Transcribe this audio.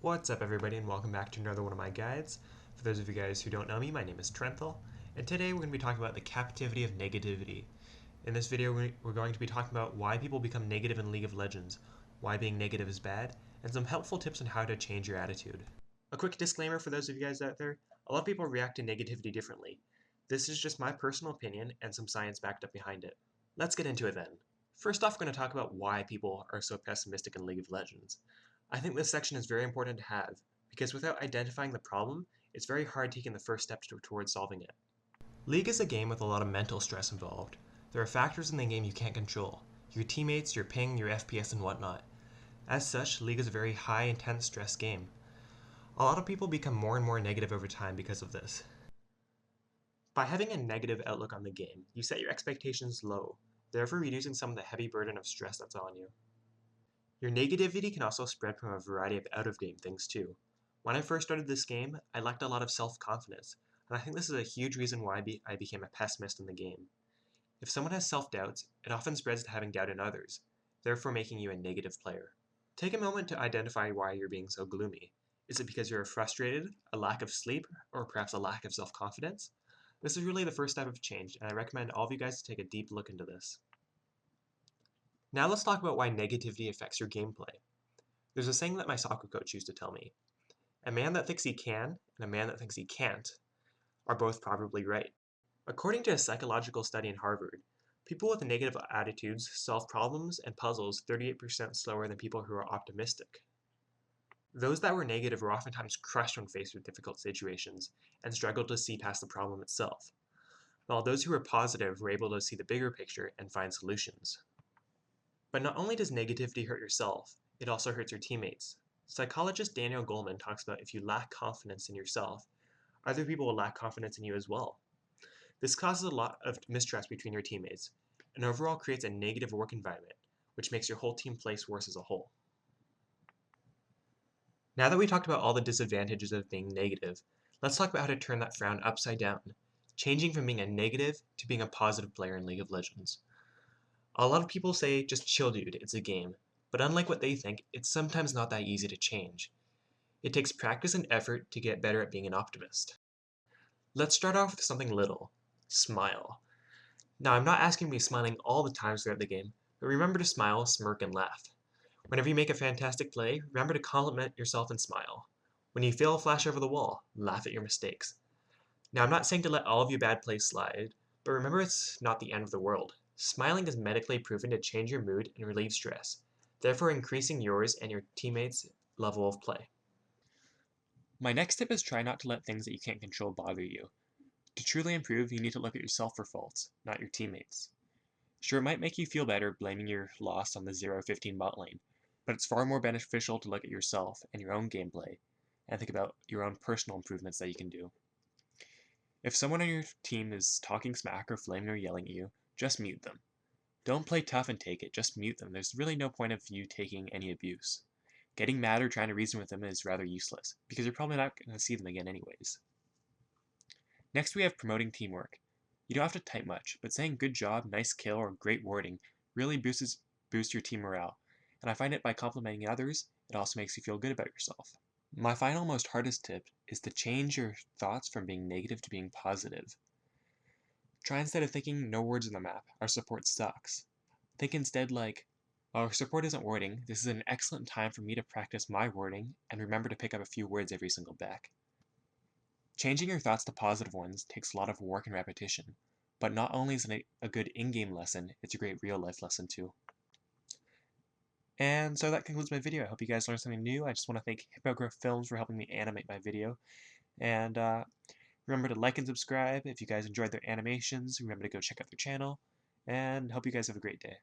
What's up everybody and welcome back to another one of my guides. For those of you guys who don't know me, my name is Torenthal, and today we're going to be talking about the captivity of negativity. In this video we're going to be talking about why people become negative in League of Legends, why being negative is bad, and some helpful tips on how to change your attitude. A quick disclaimer for those of you guys out there, a lot of people react to negativity differently. This is just my personal opinion and some science backed up behind it. Let's get into it then. First off, we're going to talk about why people are so pessimistic in League of Legends. I think this section is very important to have, because without identifying the problem, it's very hard taking the first step towards solving it. League is a game with a lot of mental stress involved. There are factors in the game you can't control, your teammates, your ping, your FPS, and whatnot. As such, League is a very high, intense stress game. A lot of people become more and more negative over time because of this. By having a negative outlook on the game, you set your expectations low, therefore reducing some of the heavy burden of stress that's on you. Your negativity can also spread from a variety of out-of-game things too. When I first started this game, I lacked a lot of self-confidence, and I think this is a huge reason why I became a pessimist in the game. If someone has self-doubts, it often spreads to having doubt in others, therefore making you a negative player. Take a moment to identify why you're being so gloomy. Is it because you're frustrated, a lack of sleep, or perhaps a lack of self-confidence? This is really the first step of change, and I recommend all of you guys to take a deep look into this. Now let's talk about why negativity affects your gameplay. There's a saying that my soccer coach used to tell me. A man that thinks he can and a man that thinks he can't are both probably right. According to a psychological study in Harvard, people with negative attitudes solve problems and puzzles 38% slower than people who are optimistic. Those that were negative were oftentimes crushed when faced with difficult situations and struggled to see past the problem itself, while those who were positive were able to see the bigger picture and find solutions. But not only does negativity hurt yourself, it also hurts your teammates. Psychologist Daniel Goleman talks about if you lack confidence in yourself, other people will lack confidence in you as well. This causes a lot of mistrust between your teammates, and overall creates a negative work environment, which makes your whole team place worse as a whole. Now that we talked about all the disadvantages of being negative, let's talk about how to turn that frown upside down, changing from being a negative to being a positive player in League of Legends. A lot of people say, just chill dude, it's a game. But unlike what they think, it's sometimes not that easy to change. It takes practice and effort to get better at being an optimist. Let's start off with something little. Smile. Now, I'm not asking you to be smiling all the time throughout the game, but remember to smile, smirk, and laugh. Whenever you make a fantastic play, remember to compliment yourself and smile. When you fail a flash over the wall, laugh at your mistakes. Now, I'm not saying to let all of your bad plays slide, but remember it's not the end of the world. Smiling is medically proven to change your mood and relieve stress, therefore increasing yours and your teammates' level of play. My next tip is try not to let things that you can't control bother you. To truly improve, you need to look at yourself for faults, not your teammates. Sure, it might make you feel better blaming your loss on the 0-15 bot lane, but it's far more beneficial to look at yourself and your own gameplay, and think about your own personal improvements that you can do. If someone on your team is talking smack or flaming or yelling at you, just mute them. Don't play tough and take it, just mute them. There's really no point of you taking any abuse. Getting mad or trying to reason with them is rather useless, because you're probably not going to see them again anyways. Next we have promoting teamwork. You don't have to type much, but saying good job, nice kill, or great wording really boosts your team morale, and I find it by complimenting others, it also makes you feel good about yourself. My final most hardest tip is to change your thoughts from being negative to being positive. Try instead of thinking no words on the map, our support sucks. Think instead like, our support isn't wording, this is an excellent time for me to practice my wording and remember to pick up a few words every single back. Changing your thoughts to positive ones takes a lot of work and repetition, but not only is it a good in-game lesson, it's a great real-life lesson too. And so that concludes my video. I hope you guys learned something new. I just want to thank Hippogriff Films for helping me animate my video. And remember to like and subscribe. If you guys enjoyed their animations, remember to go check out their channel. And hope you guys have a great day.